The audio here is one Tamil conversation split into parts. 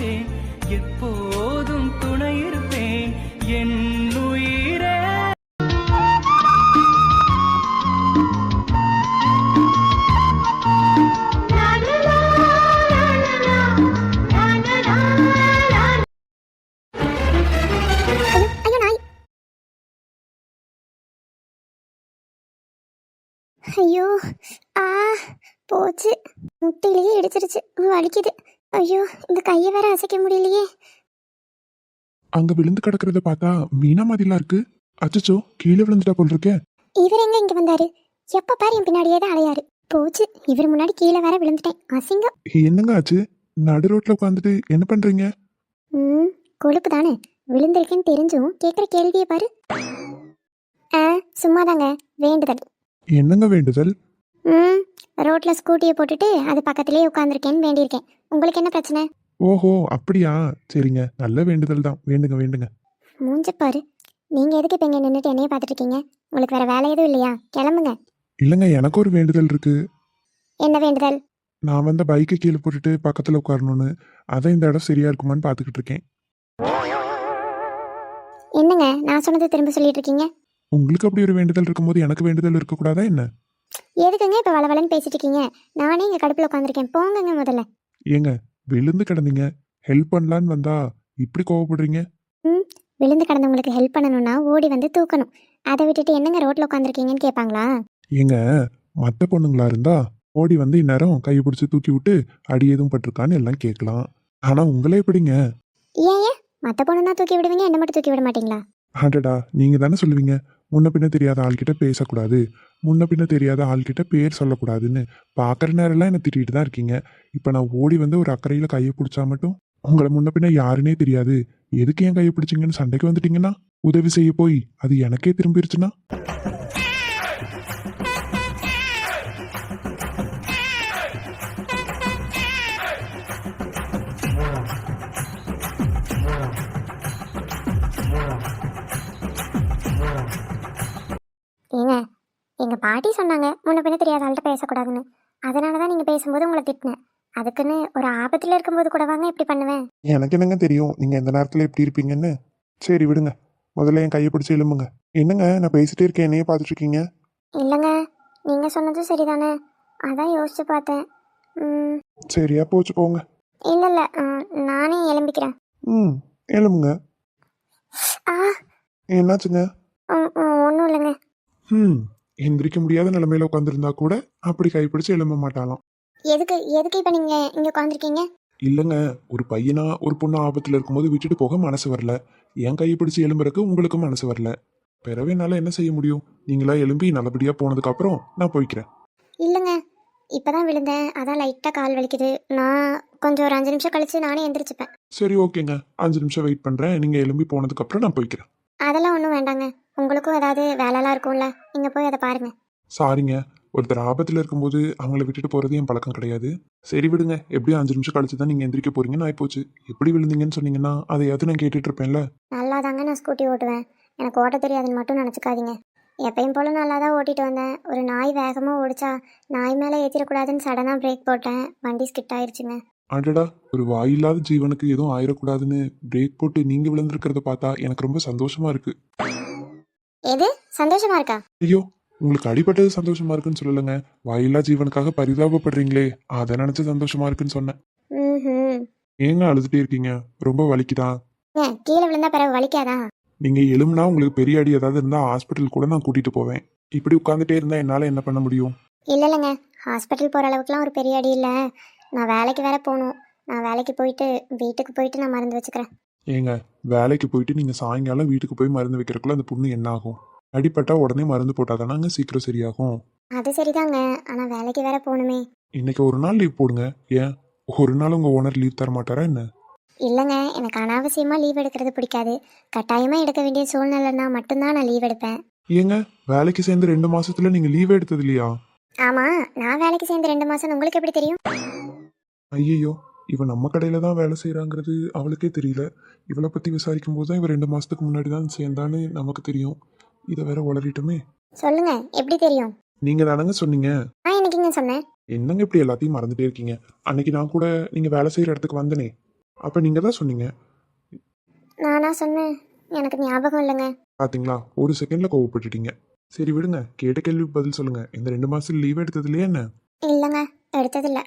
மூச்சே எப்போதும் துணை இருப்பேன் என் உயிரே. ஐயோ, ஆ போச்சு, முட்டிலேயே இடிச்சிருச்சு, வலிக்குது. ஐயோ, இந்த கையை வேற அசைக்க முடியலையே. அங்க விழுந்து கிடக்கிறத பார்த்தா மீனா மாதிரிலாம் இருக்கு. அச்சச்சோ, கீழே விழுந்துட்டா போல் இருக்கே. இவர் எங்க இங்க வந்தாரு? எப்ப பாரு என் பின்னாடியே தான் அலையாரு. போச்சு, இவர் முன்னாடி கீழே வேற விழுந்துட்டேன். அசிங்கம். என்னங்க ஆச்சு? நடு ரோட்ல உட்காந்துட்டு என்ன பண்றீங்க? கொழுப்பு தானே, விழுந்திருக்கேன்னு தெரிஞ்சும் கேட்குற கேள்வியை பாரு. சும்மாதாங்க, வேண்டுதல். என்னங்க வேண்டுதல்? ரோட்ல ஸ்கூட்டியை போட்டுட்டு அது பக்கத்துலேயே உட்காந்துருக்கேன்னு வேண்டியிருக்கேன். உங்களுக்கு என்ன பிரச்சனை? ஓஹோ, அப்படியா? சரிங்க, நல்ல வேண்டுதல் தான். வேண்டுங்க வேண்டுங்க. மூஞ்ச பாரு. நீங்க எதுக்கு இப்ப இங்க நின்றுட்டு என்னைய பார்த்துட்டு இருக்கீங்க? உங்களுக்கு வேற வேலை எதுவும் இல்லையா? கிளம்புங்க. இல்லைங்க, எனக்கு ஒரு வேண்டுதல் இருக்கு. என்ன வேண்டுதல்? நான் வந்து பைக்கை கீழே போட்டுட்டு பக்கத்துல உட்காரணும்னு. அதான் இந்த இடம் சரியா இருக்குமான்னு பார்த்துக்கிட்டு இருக்கேன். என்னங்க நான் சொன்னதை திரும்ப சொல்லிட்டு இருக்கீங்க? உங்களுக்கு அப்படி ஒரு வேண்டுதல் இருக்கும்போது எனக்கு வேண்டுதல் இருக்கக்கூடாதா என்ன? எதுக்குங்க இப்ப வளவலன்னு பேசிட்டு இருக்கீங்க? நானே இங்க கடுப்புல உட்காந்துருக்கேன், போங்கங்க முதல்ல. ஏங்க, விழுந்து கிடந்தீங்க, ஹெல்ப் பண்ணலான்னு வந்தா இப்படி கோவப்படுறீங்க? விழுந்து கிடந்தவங்களுக்கு ஹெல்ப் பண்ணணும்னா ஓடி வந்து தூக்கணும். அதை விட்டுட்டு என்னங்க ரோட்ல உட்காந்துருக்கீங்கன்னு கேட்பாங்களா? ஏங்க, மற்ற பொண்ணுங்களா இருந்தா ஓடி வந்து இந்நேரம் கையை பிடிச்சி தூக்கி விட்டு அடி எதுவும் பட்டிருக்கான்னு எல்லாம் கேட்கலாம். ஆனா உங்களே எப்படிங்க? ஏன் மத்த பொண்ணு தான் தூக்கி விடுவீங்க, என்ன மட்டும் தூக்கி விட மாட்டீங்களா? ஆண்டடா, நீங்க தானே சொல்லுவீங்க முன்ன பின்ன தெரியாத ஆள்கிட்ட பேசக்கூடாது, முன்ன பின்ன தெரியாத ஆள்கிட்ட பேர் சொல்லக்கூடாதுன்னு. பார்க்குற நேரம்லாம் என்னை திட்டிகிட்டு தான் இருக்கீங்க. இப்போ நான் ஓடி வந்து ஒரு அக்கறையில் கையை பிடிச்சா மட்டும் உங்களை முன்ன பின்ன யாருன்னே தெரியாது, எதுக்கு ஏன் கையை பிடிச்சிங்கன்னு சண்டைக்கு வந்துட்டீங்கன்னா, உதவி செய்ய போய் அது எனக்கே திரும்பிருச்சுன்னா? ஏங்க, எங்க பாட்டி சொன்னாங்க முன்ன பின்ன தெரியாத ஆள்கிட்ட பேசக்கூடாதுன்னு. அதனாலதான் நீங்க பேசும்போது உங்களை திட்டினேன். அதுக்குன்னு ஒரு ஆபத்துல இருக்கும்போது கூட வாங்க இப்படி பண்ணுவேன்? எனக்கு என்னங்க தெரியும் நீங்க எந்த நேரத்தில் எப்படி இருப்பீங்கன்னு. சரி விடுங்க, முதல்ல என் கையை பிடிச்சி எழும்புங்க. என்னங்க, நான் பேசிட்டே இருக்கேன், என்னையே பார்த்துட்டு இருக்கீங்க? இல்லைங்க, நீங்க சொன்னது சரிதானே, அதான் யோசிச்சு பார்த்தேன். சரியா போச்சு, போங்க. இல்ல இல்ல, நானே எழும்பிக்கிறேன். எழும்புங்க. ஆ, என்னாச்சுங்க? ஒன்றும் இல்லைங்க. எந்திரிக்க முடியாத நிலைமையில உட்காந்துருந்தா கூட அப்படி கைப்பிடிச்சு எழும்ப மாட்டாளாம். எதுக்கு எதுக்கு இப்போ நீங்க இங்க உட்காந்துருக்கீங்க? இல்லைங்க, ஒரு பையனா ஒரு பொண்ணு ஆபத்துல இருக்கும்போது விட்டுட்டு போக மனசு வரல. என் கையை பிடிச்சி எழும்புறதுக்கு உங்களுக்கும் மனசு வரல. பிறவே என்னால என்ன செய்ய முடியும்? நீங்களா எழும்பி நல்லபடியா போனதுக்கு அப்புறம் நான் போய்க்கிறேன். இல்லைங்க, இப்பதான் விழுந்தேன், அதான் லைட்டா கால் வலிக்குது. நான் கொஞ்சம் ஒரு 5 நிமிஷம் கழிச்சு நானே எந்திரிச்சுப்பேன். சரி ஓகேங்க, 5 நிமிஷம் வெயிட் பண்றேன். நீங்க எழும்பி போனதுக்கு அப்புறம் நான் போய்க்கிறேன். அதெல்லாம் ஒன்றும் வேண்டாங்க, உங்களுக்கும் ஏதாவது வேலைலாம் இருக்கும்ல, நீங்க போய் அதை பாருங்க. சாரிங்க, ஒருத்தர் ஆபத்துல இருக்கும்போது அவங்கள விட்டுட்டு போறது என் பழக்கம் கிடையாது. சரி விடுங்க, எப்படியும் 5 நிமிஷம் கழிச்சு தான் நீங்க எந்திரிக்க போறீங்கன்னு ஆயிப்போச்சு. எப்படி விழுந்தீங்கன்னு சொன்னீங்கன்னா அதையாவது நான் கேட்டுட்டு இருப்பேன்ல. நல்லா தாங்க நான் ஸ்கூட்டி ஓட்டுவேன், எனக்கு ஓட்ட தெரியாதுன்னு மட்டும் நினச்சிக்காதீங்க. எப்பயும் போல நல்லா தான் ஓட்டிட்டு வந்தேன். ஒரு நாய் வேகமாக ஓடிச்சா நாய் மேலே ஏற்றிடக்கூடாதுன்னு சடனாக பிரேக் போட்டேன், வண்டி ஸ்கிட் ஆயிடுச்சுங்க. அடடா, ஒரு வாயில்லாத ஜீவனுக்கு எதுவும் ஆயிடக்கூடாதுன்னு பிரேக் போட்டு நீங்க விழுந்திருக்கிறத பார்த்தா எனக்கு ரொம்ப சந்தோஷமா இருக்கு. எது சந்தோஷமா இருக்கா? ஐயோ, உங்களுக்கு அடிபட்டது சந்தோஷமா இருக்குன்னு சொல்லலைங்க, வாயில்லா ஜீவனுக்காக பரிதாபப்படுறீங்களே அதை நினைச்சு சந்தோஷமா இருக்குன்னு சொன்னேன். ஏங்க அழுதுட்டே இருக்கீங்க? ரொம்ப வலிக்குதா? கீழே விழுந்தா பிறகு வலிக்காதா? நீங்க எலும்புனா உங்களுக்கு பெரிய அடி ஏதாவது இருந்தா ஹாஸ்பிட்டல் கூட நான் கூட்டிட்டு போவேன். இப்படி உட்காந்துட்டே இருந்தா என்னால என்ன பண்ண முடியும்? இல்லைங்க, ஹாஸ்பிட்டல் போகிற அளவுக்குலாம் ஒரு பெரிய அடி இல்லை. நான் வேலைக்கு வேற போகணும். நான் வேலைக்கு போயிட்டு வீட்டுக்கு போயிட்டு நான் மருந்து வச்சுக்கிறேன். ஏங்க, வேலைக்கு போயிட்டு நீங்க சாயங்காலம் வீட்டுக்கு போய் மருந்து வைக்கிறதுக்குள்ள அந்த புண்ணு என்ன ஆகும்? அடிப்பட்டா உடனே மருந்து போட்டாதானாங்க சீக்கிரம் சரியாகும். அது சரிதாங்க, ஆனால் வேலைக்கு வேற போகணுமே. இன்னைக்கு ஒரு நாள் லீவ் போடுங்க. ஏன் ஒரு நாள் உங்க ஓனர் லீவ் தர மாட்டாரா என்ன? இல்லைங்க, எனக்கு அனாவசியமாக லீவ் எடுக்கிறது பிடிக்காது. கட்டாயமாக எடுக்க வேண்டிய சூழ்நிலைன்னா மட்டும்தான் நான் லீவ் எடுப்பேன். ஏங்க, வேலைக்கு சேர்ந்து 2 மாசத்துல நீங்க லீவ் எடுத்தது இல்லையா? ஆமாம், நான் வேலைக்கு சேர்ந்து 2 மாதம் உங்களுக்கு எப்படி தெரியும்? ஐயோ, இவன் நம்ம கடையில தான் வேலை செய்யறாங்கிறது அவளுக்கே தெரியல. இவளை பத்தி விசாரிக்கும் போது தான் இவன் 2 மாசத்துக்கு முன்னாடி தான் சேர்ந்தான்னு நமக்கு தெரியும். இதை வேற உளறிட்டோமே. சொல்லுங்க, எப்படி தெரியும்? நீங்க தானங்க சொன்னீங்க. நான் என்னைக்குங்க சொன்னேன்? என்னங்க இப்படி எல்லாத்தையும் மறந்துட்டே இருக்கீங்க? அன்னைக்கு நான் கூட நீங்க வேலை செய்யற இடத்துக்கு வந்தனே. அப்போ நீங்கள் தான் சொன்னீங்க. நானா சொன்னேன்? எனக்கு ஞாபகம் இல்லைங்க. பார்த்தீங்களா, ஒரு செகண்டில் கோவப்பட்டுட்டீங்க. சரி விடுங்க, கேட்ட கேள்விக்கு பதில் சொல்லுங்கள். இந்த 2 மாதம் லீவ் எடுத்ததுலையே என்ன? இல்லைங்க, எடுத்ததில்ல.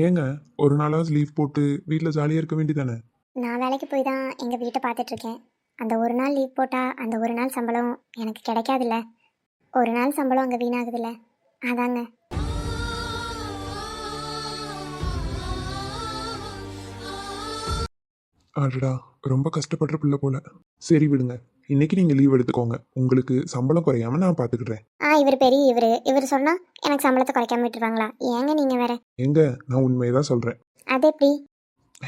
ஏங்க, ஒரு நாளாவது லீவ் போட்டு வீட்டில் ஜாலியாக இருக்க வேண்டியதானே? நான் வேலைக்கு போய் தான் எங்கள் வீட்டை பார்த்துட்ருக்கேன். அந்த ஒரு நாள் லீவ் போட்டால் அந்த ஒரு நாள் சம்பளம் எனக்கு கிடைக்காதுல்ல. ஒரு நாள் சம்பளம் அங்கே வீணாகுதுல்ல, அதாங்க. அடடா, ரொம்ப கஷ்டப்படுற பிள்ளை போல. சரி விடுங்க, இன்னைக்கு நீங்கள் லீவ் எடுத்துக்கோங்க. உங்களுக்கு சம்பளம் குறையாம நான் பார்த்துக்கிடுறேன். இவர் பெரிய இவர் சொன்னால் எனக்கு சம்பளத்தை குறைக்காம விட்டுருவாங்களா? ஏங்க நீங்கள் வேற. எங்க, நான் உண்மையை தான் சொல்கிறேன். அது எப்படி?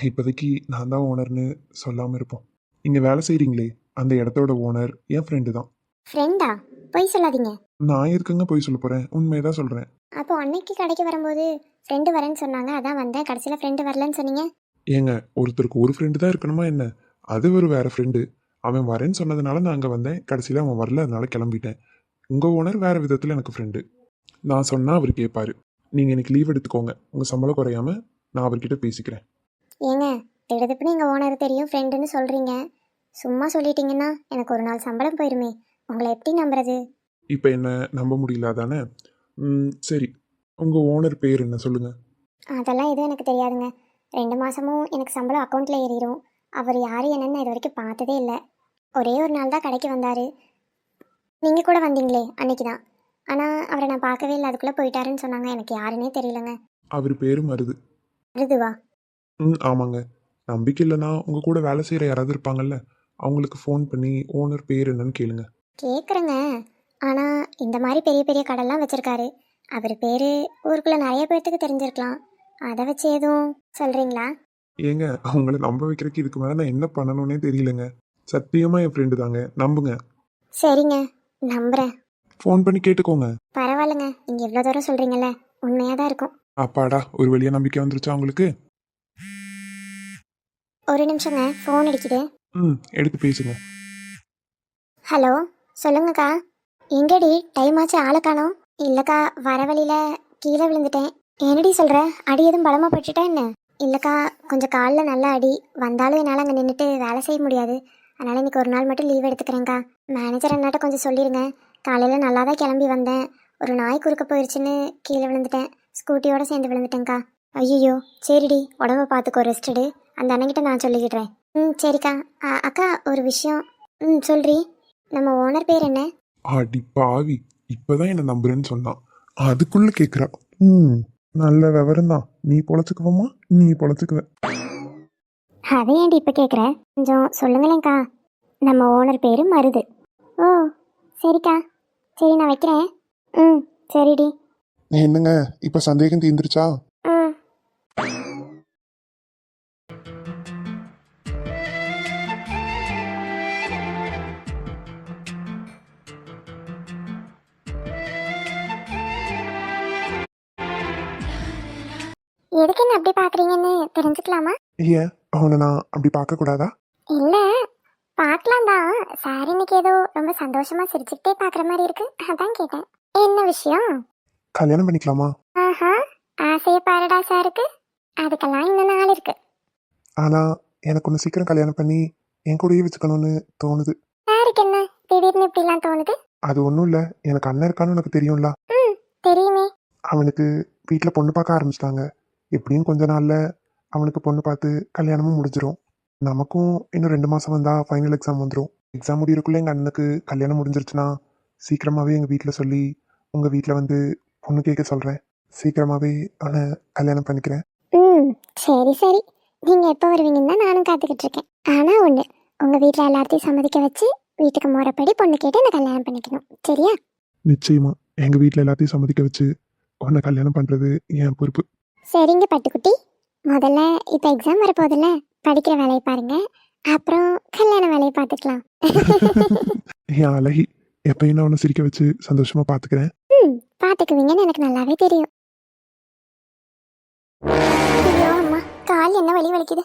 இப்போதைக்கு நான் தான் ஓனர்னு சொல்லாமல் இருப்போம். இங்கே வேலை செய்கிறீங்களே, அந்த இடத்தோட ஓனர் என் ஃப்ரெண்டு தான். ஃப்ரெண்டா? பொய் சொல்லாதீங்க. நான் இருக்குங்க போய் சொல்ல போகிறேன், உண்மையை தான் சொல்கிறேன். அப்போ அன்னைக்கு கடைக்கு வரும்போது ஃப்ரெண்டு வரேன்னு சொன்னாங்க, அதான் வந்தேன். கடைசியில் ஃப்ரெண்டு வரலன்னு சொன்னீங்க. ஏங்க, ஒருத்தருக்கு ஒரு ஃப்ரெண்டு தான் இருக்கணுமா என்ன? அது ஒரு வேற ஃப்ரெண்டு. அவன் வரேன்னு சொன்னதுனால நான் அங்கே வந்தேன். கடைசியில் அவன் வரல, அதனால கிளம்பிட்டேன். உங்கள் ஓனர் வேறு விதத்தில் எனக்கு ஃப்ரெண்டு. நான் சொன்னால் அவர் கேட்பாரு. நீங்கள் எனக்கு லீவ் எடுத்துக்கோங்க, உங்கள் சம்பளம் குறையாம நான் அவர்கிட்ட பேசிக்கிறேன். ஏங்க, திடுதுப்புன்னு எங்கள் ஓனர் தெரியும் ஃப்ரெண்டுன்னு சொல்கிறீங்க. சும்மா சொல்லிட்டீங்கன்னா எனக்கு ஒரு நாள் சம்பளம் போயிருமே. உங்களை எப்படி நம்புறது? இப்போ என்ன நம்ப முடியல தானே? சரி, உங்கள் ஓனர் பேர் என்ன சொல்லுங்கள். அதெல்லாம் எதுவும் எனக்கு தெரியாதுங்க. 2 மாதமும் எனக்கு சம்பளம் அக்கௌண்ட்டில் ஏறிடும். அவர் யார் என்னன்னு நான் இது வரைக்கும் பார்த்ததே இல்லை. ஒரே ஒரு நாள் தான் கடைக்கு வந்தார். நீங்கள் கூட வந்தீங்களே, அன்னைக்கு தான். ஆனால் அவரை நான் பார்க்கவே இல்லை, அதுக்குள்ளே போயிட்டாருன்னு சொன்னாங்க. எனக்கு யாருன்னே தெரியலங்க. அவர் பேர் மருது. மருதுவா? ஆமாங்க. நம்பிக்கை இல்லைன்னா உங்கள் கூட வேலை செய்கிற யாராவது இருப்பாங்கல்ல, அவங்களுக்கு ஃபோன் பண்ணி ஓனர் பேர் என்னன்னு கேளுங்க. கேட்குறேங்க. ஆனால் இந்த மாதிரி பெரிய பெரிய கடைலாம் வச்சுருக்காரு. அவர் பேர் ஊருக்குள்ளே நிறைய பேர்த்துக்கு தெரிஞ்சிருக்கலாம். அதை வச்சு எதுவும் சொல்கிறீங்களா? ஏங்க, அவங்கள நம்ப வைக்கிறதுக்கு இதுக்கு மேலே நான் என்ன பண்ணணும்னே தெரியலங்க. சத்தியமாக என் ஃப்ரெண்டு தாங்க, நம்புங்க. சரிங்க, நம்புகிறேன். ஃபோன் பண்ணி கேட்டுக்கோங்க. பரவாயில்லைங்க, நீங்கள் இவ்வளோ தூரம் சொல்கிறீங்கல்ல, உண்மையாக தான் இருக்கும். அப்பாடா, ஒரு வழியாக நம்பிக்கை வந்துருச்சா உங்களுக்கு? ஒரு நிமிஷங்க, ஃபோன் அடிக்குது. எடுத்து பேசுங்க. ஹலோ, சொல்லுங்கக்கா. எங்கடி டைம் ஆச்சு, ஆளை காணோம்? இல்லைக்கா, வர வழியில் கீழே விழுந்துட்டேன். என்னடி சொல்கிற? அடி எதுவும் பலமாக போட்டுட்டா என்ன? இல்லைக்கா, கொஞ்சம் காலில் நல்லா அடி. வந்தாலும் என்னால் அங்கே நின்றுட்டு வேலை செய்ய முடியாது. அதனால் இன்றைக்கி ஒரு நாள் மட்டும் லீவ் எடுத்துக்கிறேங்க்கா. மேனேஜர் என்னாட்ட கொஞ்சம் சொல்லிடுங்க. காலையில் நல்லா தான் கிளம்பி வந்தேன். ஒரு நாய் குறுக்க போயிடுச்சுன்னு கீழே விழுந்துட்டேன். ஸ்கூட்டியோடு சேர்ந்து விழுந்துட்டேங்க்கா. ஐயோ, சரிடி, உடம்ப பார்த்துக்கோ, ரெஸ்ட்டுடு. அந்த அண்ணங்கிட்ட நான் சொல்லிக்கிடுறேன். சரிக்கா. அக்கா, ஒரு விஷயம். சொல்றி. நம்ம ஓனர் பேர் என்ன? அடி பாவி, இப்போதான் என்ன நம்புறேன்னு சொன்னான், அதுக்குள்ளே கேட்குறா. நல்ல விவரம் தான். நீ பொழைச்சிக்குவோமா? நீ பொழைச்சிக்குவ. அதை ஏன்டி இப்போ கேட்குற? கொஞ்சம் சொல்லுங்களேங்க்கா. நம்ம ஓனர் பேர் மருது. ஓ, சரிக்கா. சரி, நான் வைக்கிறேன். சரிடி. என்னங்க, இப்போ சந்தேகம் தீர்ந்துருச்சா? எதுக்கு என்ன அப்படி பார்க்குறீங்கன்னு தெரிஞ்சுக்கலாமா? ஏன், அவனை நான் அப்படி பார்க்கக்கூடாதா? இல்லை, பார்க்கலாம் தான். சார் இன்னைக்கு ஏதோ ரொம்ப சந்தோஷமாக சிரிச்சுக்கிட்டே பார்க்குற மாதிரி இருக்கு, அதான் கேட்டேன். என்ன விஷயம்? கல்யாணம் பண்ணிக்கலாமா? ஆஹா, ஆசையை பாருடா சாருக்கு. அதுக்கெல்லாம் இன்னும் நாள் இருக்கு. ஆனால் எனக்கு ஒன்று சீக்கிரம் கல்யாணம் பண்ணி என் கூடயே வச்சுக்கணும்னு தோணுது. சாருக்கு என்ன திடீர்னு இப்படிலாம் தோணுது? அது ஒன்றும் இல்லை, எனக்கு அண்ணன் இருக்கான்னு உனக்கு தெரியும்ல. தெரியுமே. அவனுக்கு வீட்டில் பொண்ணு பார்க்க ஆரம்பிச்சிட்டாங்க. எப்படியும் கொஞ்ச நாளில் அவனுக்கு பொண்ணு பார்த்து கல்யாணமும் முடிஞ்சிடும். நமக்கும் இன்னும் 2 மாதம் வந்தால் ஃபைனல் எக்ஸாம் வந்துடும். எக்ஸாம் முடியறக்குள்ளே எங்கள் அண்ணனுக்கு கல்யாணம் முடிஞ்சிருச்சுன்னா சீக்கிரமாகவே எங்கள் வீட்டில் சொல்லி உங்கள் வீட்டில் வந்து பொண்ணு கேட்க சொல்கிறேன். சீக்கிரமாகவே அவனை கல்யாணம் பண்ணிக்கிறேன். சரி சரி, நீங்கள் எப்போ வருவீங்கன்னு தான் நானும் காத்துக்கிட்டு இருக்கேன். ஆனால் ஒன்று, உங்கள் வீட்டில் எல்லாத்தையும் சம்மதிக்க வச்சு வீட்டுக்கு முறைப்படி பொண்ணு கேட்டு நான் கல்யாணம் பண்ணிக்கணும், சரியா? நிச்சயமா எங்கள் வீட்டில் எல்லாத்தையும் சம்மதிக்க வச்சு உன்னை கல்யாணம் பண்ணுறது என் பொறுப்பு. சரிங்க பட்டுக்குட்டி, முதல்ல இப்போ எக்ஸாம் வரப்போதில்ல, படிக்கிற வேலையை பாருங்க, அப்புறம் கல்யாண வேலையை பார்த்துக்கலாம். என் அழகி, எப்பயும் நான் உன்னை சிரிக்க வச்சு சந்தோஷமா பார்த்துக்கிறேன். பார்த்துக்குவீங்கன்னு எனக்கு நல்லாவே தெரியும். ஐயோ அம்மா, கால் என்ன வலி வலிக்குது.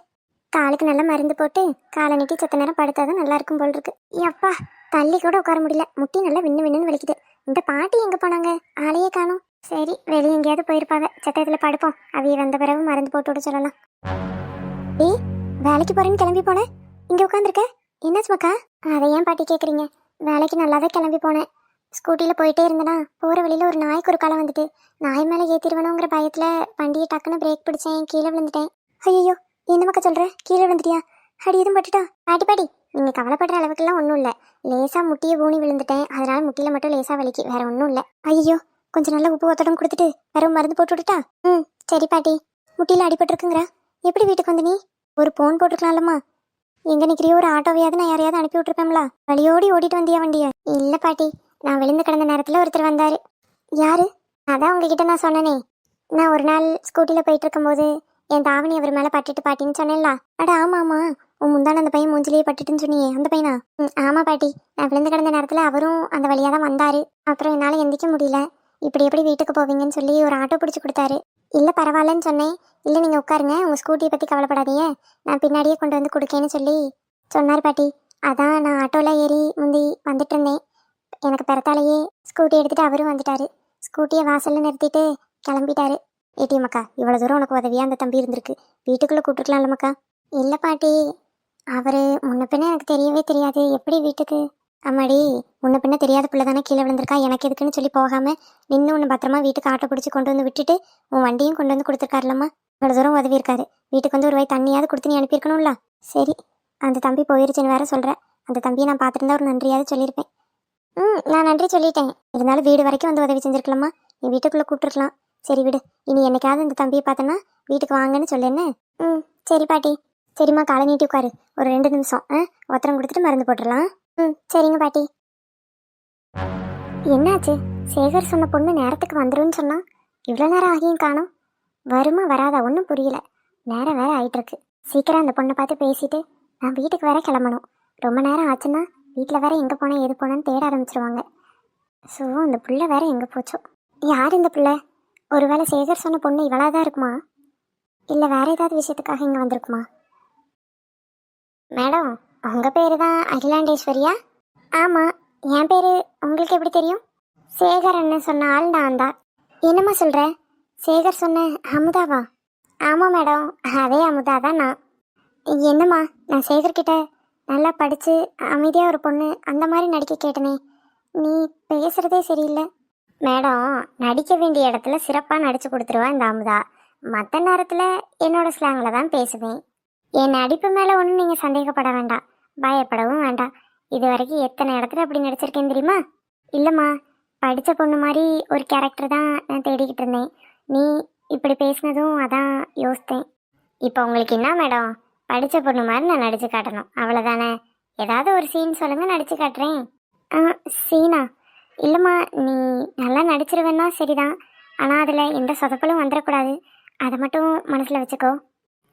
காலுக்கு நல்லா மருந்து போட்டு காலை நீட்டி செத்த நேரம் படுத்தாதான் நல்லா இருக்கும் போல் இருக்கு. அப்பா, தள்ளி கூட உட்கார முடியல, முட்டி நல்லா விண்ணு விண்ணுன்னு வலிக்குது. இந்த பாட்டி எங்கே போனாங்க? ஆளையே காணோம். சரி, வெளியே எங்கேயாவது போயிருப்பாங்க. சத்தத்தில் படுப்போம், அவைய வந்த பிறகு மருந்து போட்டு விட சொல்லலாம். வேலைக்கு போறேன்னு கிளம்பி போனேன், இங்க உட்காந்துருக்க. என்னாச்சு மக்கா? அதை ஏன் பாட்டி கேட்குறீங்க? வேலைக்கு நல்லா தான் கிளம்பி போனேன். ஸ்கூட்டியில் போயிட்டே இருந்தேனா, போகிற வழியில் ஒரு நாய் குறுக்கால வந்துட்டு நாய் மேலே ஏற்றிடுவேணுங்கிற பயத்தில் வண்டியை டக்குன்னு பிரேக் பிடிச்சேன், கீழே விழுந்துட்டேன். ஐயோ, என்ன மக்கா சொல்கிற? கீழே விழுந்துட்டியா? அடி எதுவும் பட்டுட்டா? பாட்டி பாட்டி, நீங்கள் கவலைப்படுற அளவுக்குலாம் ஒன்றும் இல்லை. லேசாக முட்டியை ஊனி விழுந்துட்டேன், அதனால் முட்டியில் மட்டும் லேசாக வலிக்கு, வேற ஒன்றும் இல்லை. ஐயோ, கொஞ்சம் நல்லா உப்பு ஒத்தடம் கொடுத்துட்டு வேற மருந்து போட்டு விட்டுட்டா? ம் சரி பாட்டி. முட்டியில் அடிபட்டுருக்குங்கிறா, எப்படி வீட்டுக்கு வந்து நீ? ஒரு ஃபோன் போட்டுருக்கலாம்லம்மா. எங்க நிக்கிறியோ ஒரு ஆட்டோவையாவது நான் யாரையாவது அனுப்பி விட்டுருப்பேன்ல. வழியோடி ஓடிட்டு வந்தியா வண்டியை? இல்லை பாட்டி, நான் விழுந்து கிடந்த நேரத்தில் ஒருத்தர் வந்தார். யாரு? அதான் உங்ககிட்ட நான் சொன்னனே. நான் ஒரு நாள் ஸ்கூட்டியில் போயிட்டு இருக்கும்போது என் தாவணி அவர் மேலே பட்டுட்டு பாட்டின்னு சொன்னேன்ல. அட ஆமாம் ஆமாம், உன் முந்தான அந்த பையன் மூஞ்சிலேயே பட்டுட்டுன்னு சொன்னியே, அந்த பையனா? ஆமாம் பாட்டி, நான் விழுந்து கிடந்த நேரத்தில் அவரும் அந்த வழியாக தான் வந்தார். அப்புறம் என்னால் எந்திக்க முடியல. இப்படி எப்படி வீட்டுக்கு போவீங்கன்னு சொல்லி ஒரு ஆட்டோ பிடிச்சி கொடுத்தாரு. இல்லை பரவாயில்லன்னு சொன்னேன். இல்லை நீங்கள் உட்காருங்க, உங்கள் ஸ்கூட்டியை பற்றி கவலைப்படாதீங்க, நான் பின்னாடியே கொண்டு வந்து கொடுக்கேன்னு சொல்லி சொன்னார் பாட்டி. அதான் நான் ஆட்டோவில் ஏறி முந்தி வந்துட்டு இருந்தேன். எனக்கு பிறத்தாலேயே ஸ்கூட்டி எடுத்துகிட்டு அவரும் வந்துட்டார். ஸ்கூட்டியை வாசலில் நிறுத்திட்டு கிளம்பிட்டாரு. ஏடிஎம் அக்கா, இவ்வளோ தூரம் உனக்கு உதவியாக அந்த தம்பி இருந்திருக்கு, வீட்டுக்குள்ளே கூப்பிட்டுருக்கலாம்ல மக்கா? இல்லை பாட்டி, அவர் முன்ன பின்ன எனக்கு தெரியவே தெரியாது, எப்படி வீட்டுக்கு? அம்மாடி, முன்ன பின்ன தெரியாத பிள்ளை தானே கீழே விழுந்திருக்கா, எனக்கு எதுக்குன்னு சொல்லி போகாமல் நின்று ஒன்று பத்திரமா வீட்டுக்கு ஆட்டோ பிடிச்சி கொண்டு வந்து விட்டுட்டு உன் வண்டியும் கொண்டு வந்து கொடுத்துருக்காருலம்மா. இவ்வளோ தூரம் உதவி இருக்காரு, வீட்டுக்கு வந்து ஒரு வாய் தண்ணியாவது கொடுத்து நீ அனுப்பியிருக்கணும்ல. சரி, அந்த தம்பி போயிருச்சுன்னு வேற சொல்கிறேன். அந்த தம்பியை நான் பார்த்துருந்தா ஒரு நன்றியாவது சொல்லியிருப்பேன். நான் நன்றி சொல்லிட்டேன். இருந்தாலும் வீடு வரைக்கும் வந்து உதவி செஞ்சுருக்கலாமா, நீ வீட்டுக்குள்ளே கூப்பிட்டுருக்கலாம். சரி விடு, இனி என்னைக்காவது இந்த தம்பியை பார்த்தேன்னா வீட்டுக்கு வாங்கன்னு சொல்லேன்னு. சரி பாட்டி. சரிம்மா, காலை நீட்டி உட்காரு, ஒரு 2 நிமிஷம் ஒத்தரம் கொடுத்துட்டு மருந்து போட்டுடலாம். சரிங்க பாட்டி. என்னாச்சு? சேகர் சொன்ன பொண்ணு நேரத்துக்கு வந்துருன்னு சொன்னா, இவ்வளோ நேரம் ஆகியும் காணோம். வருமா வராதா ஒன்றும் புரியல. நேரம் வேற ஆயிட்டு இருக்கு. சீக்கிரம் அந்த பொண்ணை பார்த்து பேசிட்டு நான் வீட்டுக்கு வேற கிளம்பணும். ரொம்ப நேரம் ஆச்சுன்னா வீட்டில் வேற எங்கே போனேன் எது போனேன்னு தேட ஆரம்பிச்சிருவாங்க. ஸோ அந்த பிள்ளை வேற எங்கே போச்சோ? யார் இந்த பிள்ளை? ஒருவேளை சேகர் சொன்ன பொண்ணு இவளாக தான் இருக்குமா, இல்லை வேற ஏதாவது விஷயத்துக்காக இங்கே வந்திருக்குமா? மேடம், உங்கள் பேர் தான் அகிலாண்டேஸ்வரியா? ஆமாம், என் பேர் உங்களுக்கு எப்படி தெரியும்? சேகர் அண்ணன் சொன்ன ஆள் நான் தான். என்னம்மா சொல்கிற? சேகர் சொன்ன அமுதாவா? ஆமாம் மேடம், அதே அமுதா தான் நான். என்னம்மா, நான் சேகர்கிட்ட நல்லா படித்து அமைதியாக ஒரு பொண்ணு அந்த மாதிரி நடிக்க கேட்டனே, நீ பேசுகிறதே சரியில்லை. மேடம், நடிக்க வேண்டிய இடத்துல சிறப்பாக நடித்து கொடுத்துருவா இந்த அமுதா. மற்ற நேரத்தில் என்னோடய ஸ்லாங்கில் தான் பேசுவேன். என் நடிப்பு மேலே ஒன்றும் நீங்கள் சந்தேகப்பட வேண்டாம், பயப்படவும் வேண்டாம். இது வரைக்கும் எத்தனை இடத்துல அப்படி நடிச்சிருக்கேன் தெரியுமா? இல்லைம்மா, படித்த பொண்ணு மாதிரி ஒரு கேரக்டர் தான் நான் தேடிக்கிட்டு இருந்தேன். நீ இப்படி பேசினதும் அதான் யோசித்தேன். இப்போ உங்களுக்கு என்ன மேடம், படித்த பொண்ணு மாதிரி நான் நடித்து காட்டணும், அவ்வளோதானே? ஏதாவது ஒரு சீன் சொல்லுங்கள், நடித்து காட்டுறேன். சீனா? இல்லைம்மா, நீ நல்லா நடிச்சிருவேன்னா சரிதான், ஆனால் அதில் எந்த சொதப்பலும் வந்துடக்கூடாது, அதை மட்டும் மனசில் வச்சுக்கோ.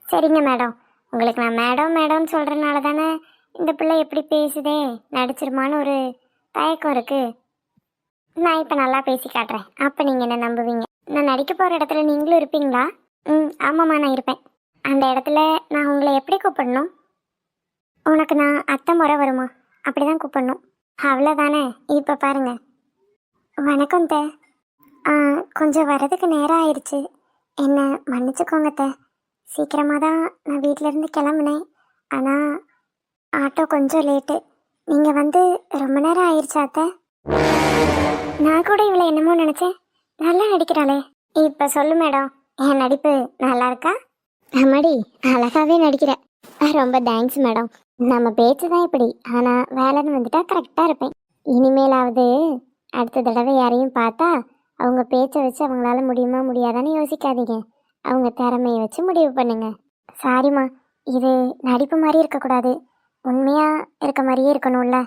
சரிங்க மேடம். உங்களுக்கு நான் மேடம் மேடம்னு சொல்கிறனால தானே இந்த பிள்ளை எப்படி பேசுதே நடிச்சிருமான்னு ஒரு தயக்கம் இருக்குது. நான் இப்போ நல்லா பேசி காட்டுறேன், அப்போ நீங்கள் என்ன நம்புவீங்க. நான் நடிக்க போகிற இடத்துல நீங்களும் இருப்பீங்களா? ஆமாம்மா, நான் இருப்பேன். அந்த இடத்துல நான் உங்களை எப்படி கூப்பிடணும்? உனக்கு நான் அத்தை முறை வருமா, அப்படி தான் கூப்பிடணும், அவ்வளோதானே? இப்போ பாருங்க. வணக்கம் தே. கொஞ்சம் வர்றதுக்கு நேரம் ஆயிடுச்சு, என்ன மன்னிச்சுக்கோங்க தே. சீக்கிரமாக தான் நான் வீட்டிலேருந்து கிளம்புனேன், ஆனால் ஆட்டோ கொஞ்சம் லேட்டு. நீங்கள் வந்து ரொம்ப நேரம் ஆயிடுச்சா அத்தை? நான் கூட இவ்வளோ என்னமோ நினச்சேன். நல்லா நடிக்கிறாளே. இப்போ சொல்லு மேடம், என் நடிப்பு நல்லா இருக்கா? ஆமாடி, அழகாகவே நடிக்கிற. ரொம்ப தேங்க்ஸ் மேடம். நம்ம பேச்சு தான் இப்படி, ஆனால் வேலைன்னு வந்துட்டா கரெக்டாக இருப்பேன். இனிமேலாவது அடுத்த தடவை யாரையும் பார்த்தா அவங்க பேச்சை வச்சு அவங்களால முடியுமா முடியாதான்னு யோசிக்காதீங்க, அவங்க திறமையை வச்சு முடிவு பண்ணுங்க. சாரிம்மா, இது நடிப்பு மாதிரி இருக்கக்கூடாது, உண்மையாக இருக்க மாதிரியே இருக்கணும்ல.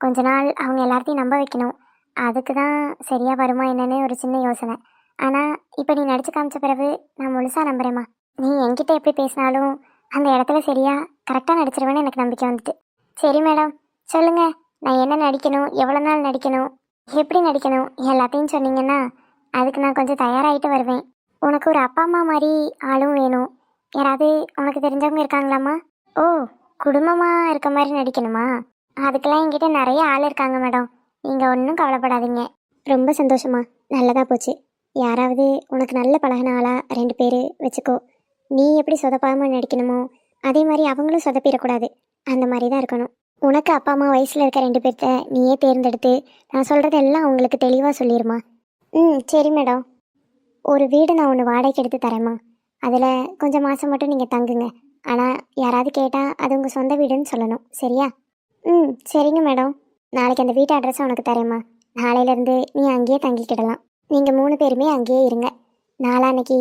கொஞ்ச நாள் அவங்க எல்லாத்தையும் நம்ப வைக்கணும், அதுக்கு தான் சரியாக வருமா என்னன்னு ஒரு சின்ன யோசனை. ஆனால் இப்போ நீ நடிச்சு காமிச்ச பிறகு நான் முழுசாக நம்புகிறேம்மா. நீ என்கிட்ட எப்படி பேசினாலும் அந்த இடத்துல சரியாக கரெக்டாக நடிச்சிருவேன்னு எனக்கு நம்பிக்கை வந்துட்டு. சரி மேடம், சொல்லுங்கள், நான் என்ன நடிக்கணும், எவ்வளோ நாள் நடிக்கணும், எப்படி நடிக்கணும், எல்லாத்தையும் சொன்னீங்கன்னா அதுக்கு நான் கொஞ்சம் தயாராகிட்டு வருவேன். உனக்கு ஒரு அப்பா அம்மா மாதிரி ஆளும் வேணும், யாராவது உனக்கு தெரிஞ்சவங்க இருக்காங்களாம்மா? ஓ, குடும்பமாக இருக்க மாதிரி நடிக்கணுமா? அதுக்கெல்லாம் என்கிட்ட நிறைய ஆள் இருக்காங்க மேடம், நீங்கள் ஒன்றும் கவலைப்படாதீங்க. ரொம்ப சந்தோஷமா, நல்லதாக போச்சு. யாராவது உனக்கு நல்ல பழகின ஆளாக 2 பேர் வச்சுக்கோ. நீ எப்படி சொதப்பாமல் நடிக்கணுமோ அதே மாதிரி அவங்களும் சொதப்பிடக்கூடாது. அந்த மாதிரி தான் இருக்கணும். உனக்கு அப்பா அம்மா வயசில் இருக்க 2 பேர்த்த நீயே தேர்ந்தெடுத்து நான் சொல்கிறதெல்லாம் அவங்களுக்கு தெளிவாக சொல்லிடுமா. ம், சரி மேடம். ஒரு வீடு நான் ஒன்று வாடகைக்கு எடுத்து தரேம்மா. அதில் கொஞ்சம் மாதம் மட்டும் நீங்கள் தங்குங்க. ஆனால் யாராவது கேட்டால் அது உங்கள் சொந்த வீடுன்னு சொல்லணும், சரியா? ம், சரிங்க மேடம். நாளைக்கு அந்த வீட்டு அட்ரஸை உனக்கு தரேம்மா. நாளையிலேருந்து நீ அங்கேயே தங்கிக்கிடலாம். நீங்கள் 3 பேருமே அங்கேயே இருங்க. நாளான்னைக்கு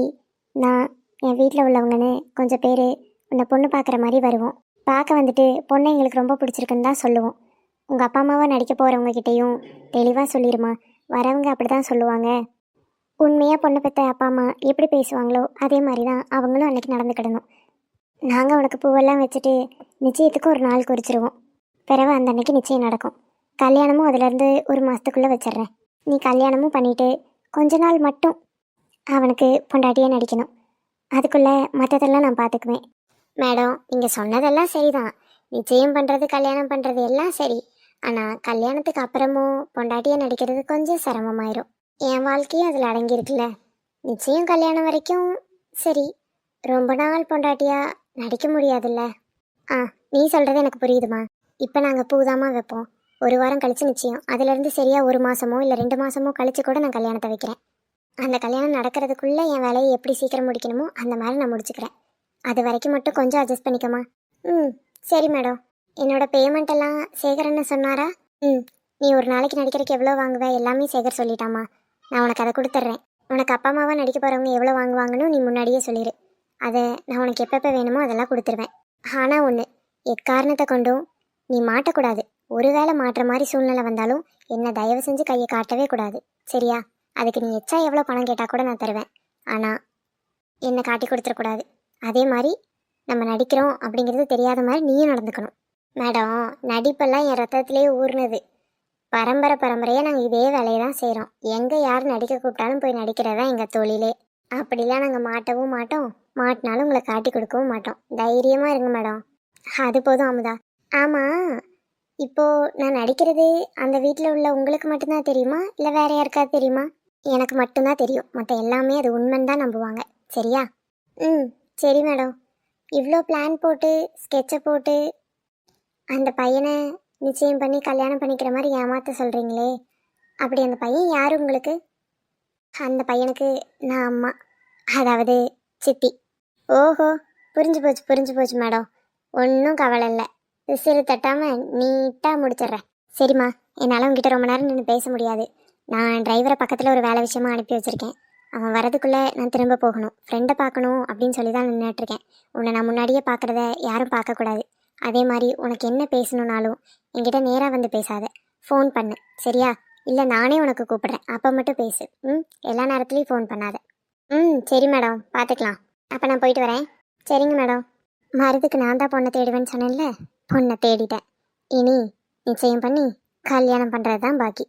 நான் என் வீட்டில் உள்ளவங்கன்னு கொஞ்சம் பேர் உன்னை பொண்ணு பார்க்குற மாதிரி வருவோம். பார்க்க வந்துட்டு பொண்ணை எங்களுக்கு ரொம்ப பிடிச்சிருக்குன்னு தான் சொல்லுவோம். உங்கள் அப்பா அம்மாவை நடிக்க போகிறவங்ககிட்டையும் தெளிவாக சொல்லிடுமா. வரவங்க அப்படி தான் சொல்லுவாங்க. உண்மையாக பொண்ணு பெற்ற அப்பா அம்மா எப்படி பேசுவாங்களோ அதே மாதிரி தான் அவங்களும் அன்றைக்கி நடந்துக்கிடணும். நாங்கள் உனக்கு பூவெல்லாம் வச்சுட்டு நிச்சயத்துக்கு ஒரு நாள் குறிச்சிருவோம். பிறகு அந்த அன்னைக்கு நிச்சயம் நடக்கும். கல்யாணமும் அதிலேருந்து ஒரு மாதத்துக்குள்ளே வச்சிட்றேன். நீ கல்யாணமும் பண்ணிவிட்டு கொஞ்ச நாள் மட்டும் அவனுக்கு பொண்டாட்டியே நடிக்கணும். அதுக்குள்ளே மற்றதெல்லாம் நான் பார்த்துக்குவேன். மேடம், நீங்கள் சொன்னதெல்லாம் சரிதான். நிச்சயம் பண்ணுறது கல்யாணம் பண்ணுறது எல்லாம் சரி. ஆனால் கல்யாணத்துக்கு அப்புறமும் பொண்டாட்டியை நடிக்கிறது கொஞ்சம் சிரமமாயிரும். என் வாழ்க்கையும் அதில் அடங்கியிருக்குல்ல. நிச்சயம் கல்யாணம் வரைக்கும் சரி, ரொம்ப நாள் பொண்டாட்டியா நடிக்க முடியாதுல்ல. ஆ, நீ சொல்கிறது எனக்கு புரியுதுமா. இப்போ நாங்கள் பூதாமா வைப்போம். 1 வாரம் கழித்து நிச்சயம். அதுலேருந்து சரியாக 1 மாதமோ இல்லை 2 மாதமோ கழித்து கூட நான் கல்யாணத்தை வைக்கிறேன். அந்த கல்யாணம் நடக்கிறதுக்குள்ளே என் வேலையை எப்படி சீக்கிரம் முடிக்கணுமோ அந்த மாதிரி நான் முடிச்சுக்கிறேன். அது வரைக்கும் மட்டும் கொஞ்சம் அட்ஜஸ்ட் பண்ணிக்கமா. ம், சரி மேடம். என்னோட பேமெண்ட் எல்லாம் சேகரன்னு சொன்னாரா? ம், நீ ஒரு நாளைக்கு நடிக்கிறதுக்கு எவ்வளோ வாங்குவ எல்லாமே சேகர் சொல்லிட்டாமா. நான் உனக்கு அதை கொடுத்துட்றேன். உனக்கு அப்பா அம்மாவாக நடிக்க போகிறவங்க எவ்வளோ வாங்குவாங்கன்னு நீ முன்னாடியே சொல்லிடு. அதை நான் உனக்கு எப்பப்போ வேணுமோ அதெல்லாம் கொடுத்துருவேன். ஆனால் ஒன்று, எக்காரணத்தை கொண்டும் நீ மாட்டக்கூடாது. ஒருவேளை மாட்டுற மாதிரி சூழ்நிலை வந்தாலும் என்னை தயவு செஞ்சு கையை காட்டவே கூடாது, சரியா? அதுக்கு நீ எச்சா எவ்வளோ பணம் கேட்டால் கூட நான் தருவேன். ஆனால் என்னை காட்டி கொடுத்துடக்கூடாது. அதே மாதிரி நம்ம நடிக்கிறோம் அப்படிங்கிறது தெரியாத மாதிரி நீயும் நடந்துக்கணும். மேடம், நடிப்பெல்லாம் என் ரத்தத்திலே ஊர்னது. பரம்பரையாக நாங்கள் இதே வேலையை தான் செய்கிறோம். எங்கே யார் நடிக்க கூப்பிட்டாலும் போய் நடிக்கிறதா எங்கள் தொழிலே. அப்படிலாம் நாங்கள் மாட்டவும் மாட்டோம். மாட்டினாலும் உங்களை காட்டி கொடுக்கவும் மாட்டோம். தைரியமாக இருங்க மேடம். அது போதும் அமுதா. ஆமாம், இப்போது நான் நடிக்கிறது அந்த வீட்டில் உள்ள உங்களுக்கு மட்டும்தான் தெரியுமா இல்லை வேற யாருக்காவது தெரியுமா? எனக்கு மட்டும்தான் தெரியும். மற்ற எல்லாமே அது உண்மைன்னு தான் நம்புவாங்க, சரியா? ம், சரி மேடம். இவ்வளோ பிளான் போட்டு ஸ்கெட்சை போட்டு அந்த பையனை நிச்சயம் பண்ணி கல்யாணம் பண்ணிக்கிற மாதிரி ஏமாற்ற சொல்கிறீங்களே, அப்படி அந்த பையன் யார் உங்களுக்கு? அந்த பையனுக்கு நான் அம்மா, அதாவது சித்தி. ஓஹோ, புரிஞ்சு போச்சு மேடம். ஒன்றும் கவலை இல்லை. விசிறு தட்டாமல் நீட்டாக முடிச்சிட்றேன். சரிம்மா, என்னால் உங்ககிட்ட ரொம்ப நேரம் நின்று பேச முடியாது. நான் டிரைவரை பக்கத்தில் ஒரு வேலை விஷயமா அனுப்பி வச்சுருக்கேன். அவன் வரதுக்குள்ளே நான் திரும்ப போகணும். ஃப்ரெண்டை பார்க்கணும் அப்படின்னு சொல்லி தான் நின்றுட்டுருக்கேன். உன்னை நான் முன்னாடியே பார்க்குறத யாரும் பார்க்கக்கூடாது. அதே மாதிரி உனக்கு என்ன பேசணுன்னாலும் என்கிட்ட நேராக வந்து பேசாத, ஃபோன் பண்ணு, சரியா? இல்லை நானே உனக்கு கூப்பிட்றேன், அப்போ மட்டும் பேசு. ம், எல்லா நேரத்துலையும் ஃபோன் பண்ணாத. ம், சரி மேடம், பார்த்துக்கலாம். அப்போ நான் போயிட்டு வரேன். சரிங்க மேடம். மருதுக்கு நான் தான் பொண்ணை தேடுவேன்னு சொன்னேன்ல, பொண்ணை தேடிட்டேன். இனி நிச்சயம் பண்ணி கல்யாணம் பண்ணுறது தான் பாக்கி.